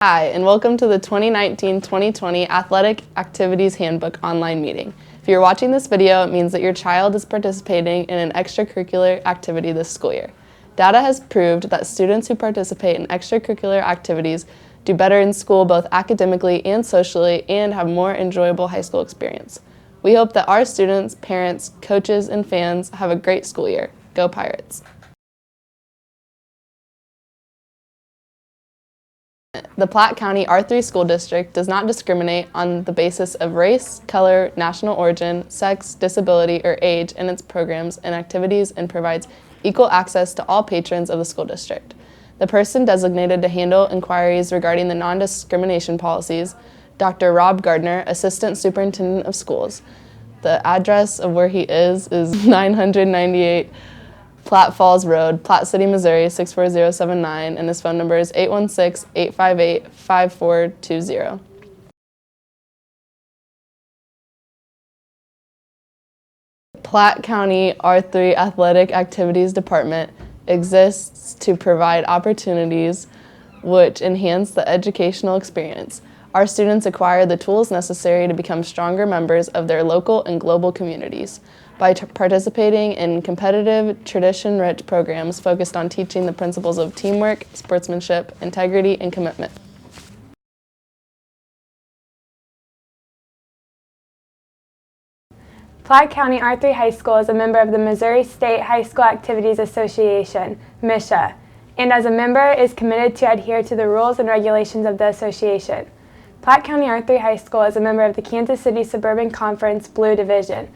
Hi, and welcome to the 2019-2020 Athletic Activities Handbook online meeting. If you're watching this video, it means that your child is participating in an extracurricular activity this school year. Data has proved that students who participate in extracurricular activities do better in school both academically and socially and have more enjoyable high school experience. We hope that our students, parents, coaches, and fans have a great school year. Go Pirates! The Platte County R3 School District does not discriminate on the basis of race, color, national origin, sex, disability, or age in its programs and activities and provides equal access to all patrons of the school district. The person designated to handle inquiries regarding the non-discrimination policies, Dr. Rob Gardner, Assistant Superintendent of Schools. The address of where he is 998 Platte Falls Road, Platte City, Missouri 64079, and his phone number is 816-858-5420. Platte County R3 Athletic Activities Department exists to provide opportunities which enhance the educational experience. Our students acquire the tools necessary to become stronger members of their local and global communities. By participating in competitive, tradition-rich programs focused on teaching the principles of teamwork, sportsmanship, integrity, and commitment. Platte County R3 High School is a member of the Missouri State High School Activities Association, MSHA, and as a member is committed to adhere to the rules and regulations of the association. Platte County R3 High School is a member of the Kansas City Suburban Conference Blue Division.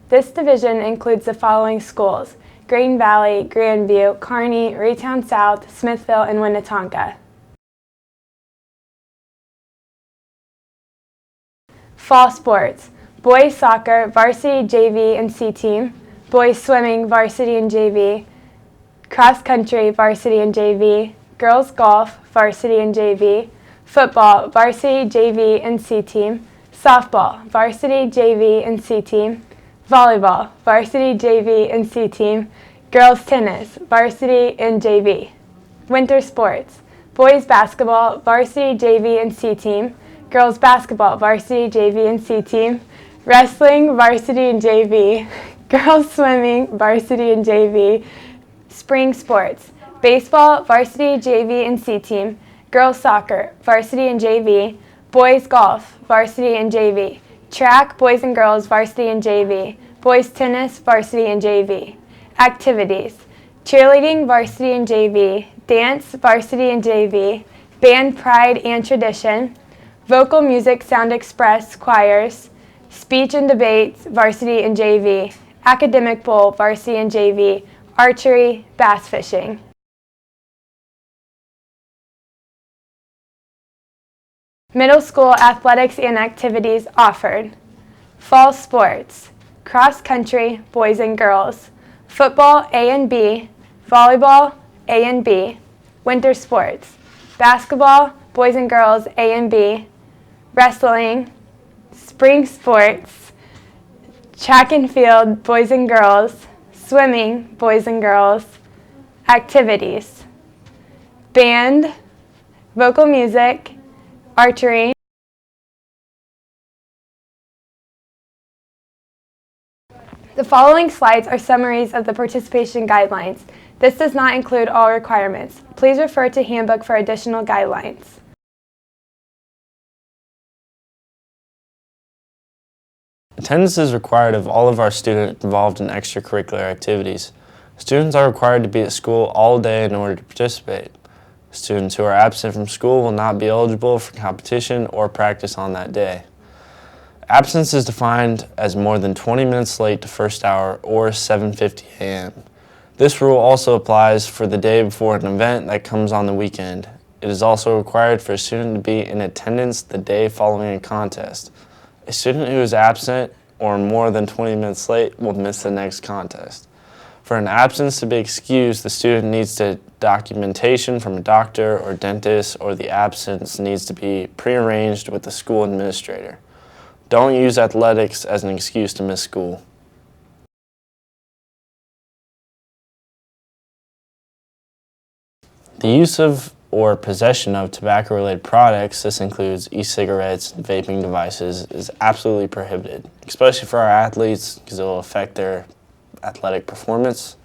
This division includes the following schools: Green Valley, Grandview, Kearney, Raytown South, Smithville, and Winnetonka. Fall sports: boys soccer, varsity JV and C team, boys swimming, varsity and JV, cross country, varsity and JV, girls golf, varsity and JV, football, varsity JV and C team, softball, varsity JV and C team, volleyball, varsity JV and C team, girls tennis, varsity and JV. Winter sports: boys basketball, varsity JV and C team, girls basketball, varsity JV and C team, wrestling, varsity and JV, girls swimming, varsity and JV. Spring sports: baseball, varsity JV and C team, girls soccer, varsity and JV, boys golf, varsity and JV, track, boys and girls, varsity and JV, boys tennis, varsity and JV. Activities: cheerleading, varsity and JV, dance, varsity and JV, band, pride and tradition, vocal music, sound express, choirs, speech and debates, varsity and JV, academic bowl, varsity and JV, archery, bass fishing. Middle school athletics and activities offered: fall sports, cross country, boys and girls, football A and B, volleyball A and B, winter sports, basketball, boys and girls A and B, wrestling, spring sports, track and field, boys and girls, swimming, boys and girls. Activities: band, vocal music, archery. The following slides are summaries of the participation guidelines. This does not include all requirements. Please refer to Handbook for additional guidelines. Attendance is required of all of our students involved in extracurricular activities. Students are required to be at school all day in order to participate. Students who are absent from school will not be eligible for competition or practice on that day. Absence is defined as more than 20 minutes late to first hour or 7:50 a.m. This rule also applies for the day before an event that comes on the weekend. It is also required for a student to be in attendance the day following a contest. A student who is absent or more than 20 minutes late will miss the next contest. For an absence to be excused, the student needs documentation from a doctor or dentist, or the absence needs to be prearranged with the school administrator. Don't use athletics as an excuse to miss school. The use of or possession of tobacco-related products, this includes e-cigarettes, vaping devices, is absolutely prohibited, especially for our athletes because it will affect their athletic performance.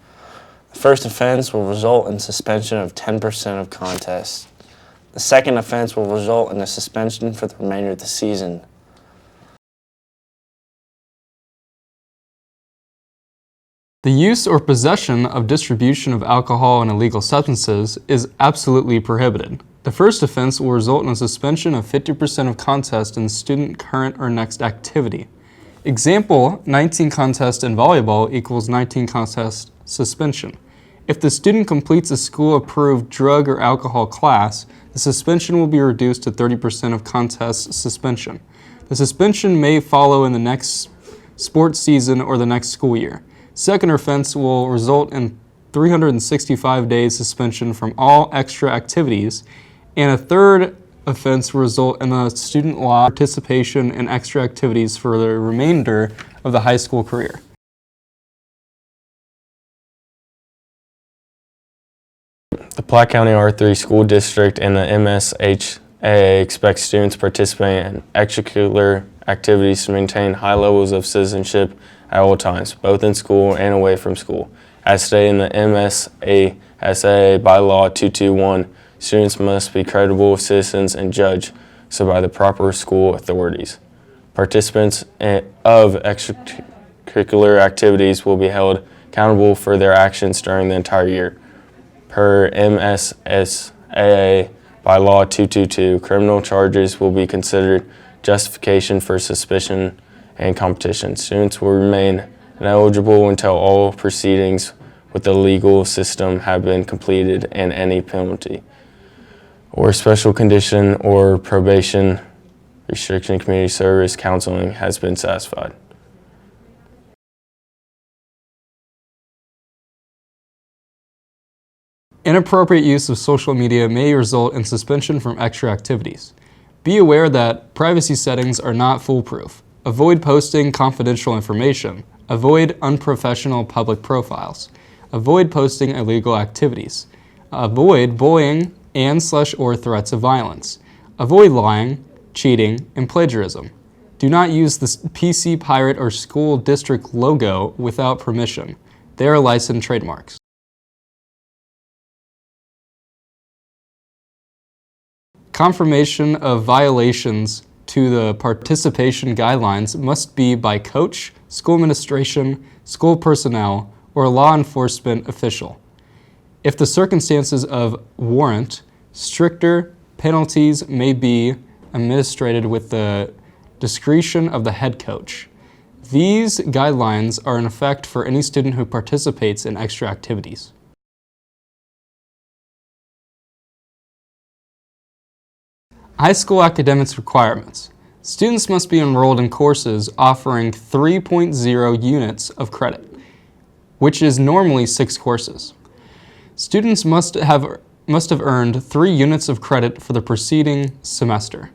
The first offense will result in suspension of 10% of contests. The second offense will result in a suspension for the remainder of the season. The use or possession of distribution of alcohol and illegal substances is absolutely prohibited. The first offense will result in a suspension of 50% of contest in the student current or next activity. Example, 19 contests in volleyball equals 19 contest suspension. If the student completes a school-approved drug or alcohol class, the suspension will be reduced to 30% of contest suspension. The suspension may follow in the next sports season or the next school year. Second offense will result in 365 days suspension from all extra activities, and a third offense will result in a student law participation in extra activities for the remainder of the high school career. The Platte County R3 School District and the MSHAA expect students participating in extracurricular activities to maintain high levels of citizenship at all times, both in school and away from school. As stated in the MSHAA Bylaw 221, students must be credible citizens and judged so by the proper school authorities. Participants of extracurricular activities will be held accountable for their actions during the entire year. Per MSHAA Bylaw 222, criminal charges will be considered justification for suspicion and competition. Students will remain ineligible until all proceedings with the legal system have been completed and any penalty or special condition or probation, restriction, community service, counseling has been satisfied. Inappropriate use of social media may result in suspension from extra activities. Be aware that privacy settings are not foolproof. Avoid posting confidential information. Avoid unprofessional public profiles. Avoid posting illegal activities. Avoid bullying and/or threats of violence. Avoid lying, cheating, and plagiarism. Do not use the PC Pirate or school district logo without permission. They are licensed trademarks. Confirmation of violations to the participation guidelines must be by coach, school administration, school personnel, or law enforcement official. If the circumstances of warrant, stricter penalties may be administered with the discretion of the head coach. These guidelines are in effect for any student who participates in extra activities. High school academics requirements. Students must be enrolled in courses offering 3.0 units of credit, which is normally 6 courses. Students must have earned 3 units of credit for the preceding semester,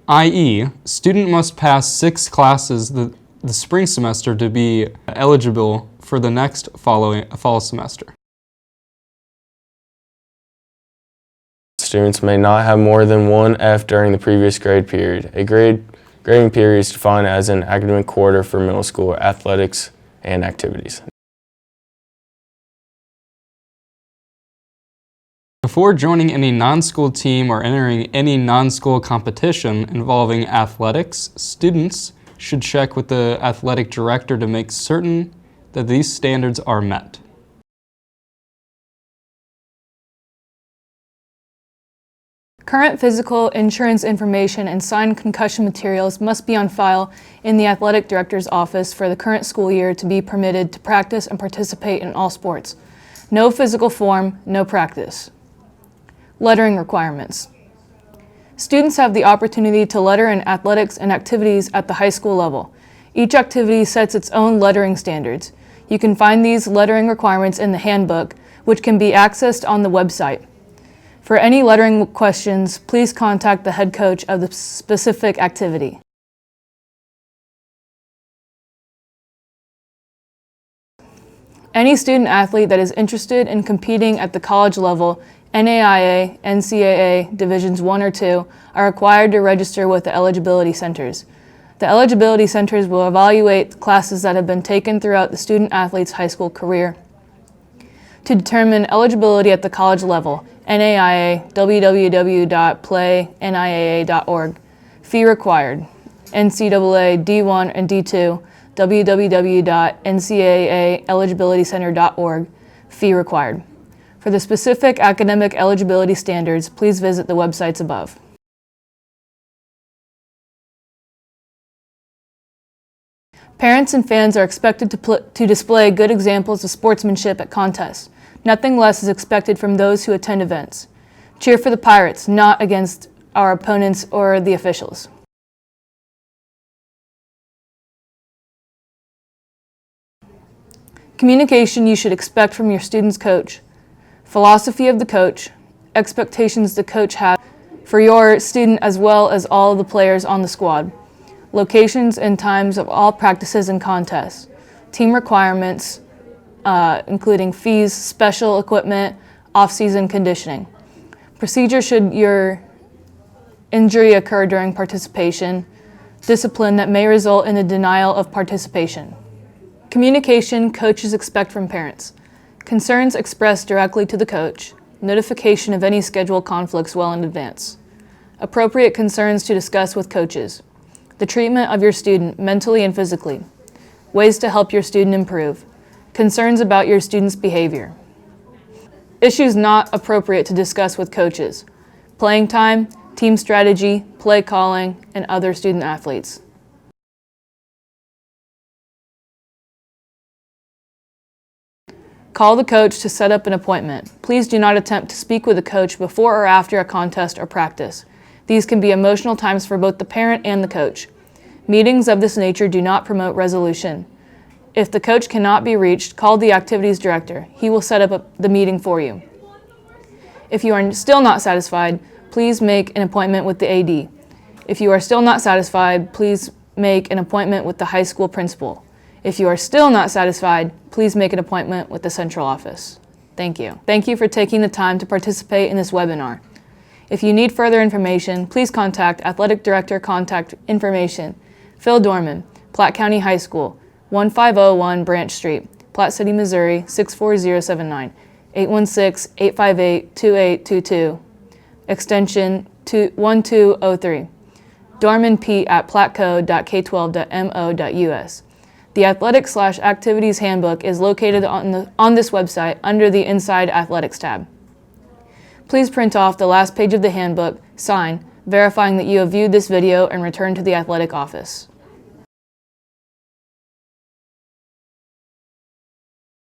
i.e., student must pass 6 classes the spring semester to be eligible for the next fall semester. Students may not have more than 1 F during the previous grade period. A grading period is defined as an academic quarter for middle school athletics and activities. Before joining any non-school team or entering any non-school competition involving athletics, students should check with the athletic director to make certain that these standards are met. Current physical, insurance information, and signed concussion materials must be on file in the athletic director's office for the current school year to be permitted to practice and participate in all sports. No physical form, no practice. Lettering requirements. Students have the opportunity to letter in athletics and activities at the high school level. Each activity sets its own lettering standards. You can find these lettering requirements in the handbook, which can be accessed on the website. For any lettering questions, please contact the head coach of the specific activity. Any student athlete that is interested in competing at the college level NAIA, NCAA Divisions 1 or 2 are required to register with the eligibility centers. The eligibility centers will evaluate classes that have been taken throughout the student-athlete's high school career. To determine eligibility at the college level, NAIA, www.playniaa.org. Fee required. NCAA D1 and D2, www.ncaaeligibilitycenter.org. Fee required. For the specific academic eligibility standards, please visit the websites above. Parents and fans are expected to display good examples of sportsmanship at contests. Nothing less is expected from those who attend events. Cheer for the Pirates, not against our opponents or the officials. Communication you should expect from your student's coach. Philosophy of the coach. Expectations the coach has for your student as well as all of the players on the squad. Locations and times of all practices and contests. Team requirements, including fees, special equipment, off-season conditioning. Procedure should your injury occur during participation. Discipline that may result in a denial of participation. Communication coaches expect from parents. Concerns expressed directly to the coach. Notification of any schedule conflicts well in advance. Appropriate concerns to discuss with coaches. The treatment of your student mentally and physically. Ways to help your student improve. Concerns about your student's behavior. Issues not appropriate to discuss with coaches. Playing time, team strategy, play calling, and other student athletes. Call the coach to set up an appointment. Please do not attempt to speak with a coach before or after a contest or practice. These can be emotional times for both the parent and the coach. Meetings of this nature do not promote resolution. If the coach cannot be reached, call the activities director. He will set up the meeting for you. If you are still not satisfied, please make an appointment with the AD. If you are still not satisfied, please make an appointment with the high school principal. If you are still not satisfied, please make an appointment with the central office. Thank you. Thank you for taking the time to participate in this webinar. If you need further information, please contact Athletic Director Contact Information, Phil Dorman, Platte County High School, 1501 Branch Street, Platte City, Missouri, 64079, 816-858-2822, extension 1203. Dorman Pete at platteco.k12.mo.us. The Athletics/Activities Handbook is located on this website under the Inside Athletics tab. Please print off the last page of the handbook, sign, verifying that you have viewed this video, and return to the athletic office.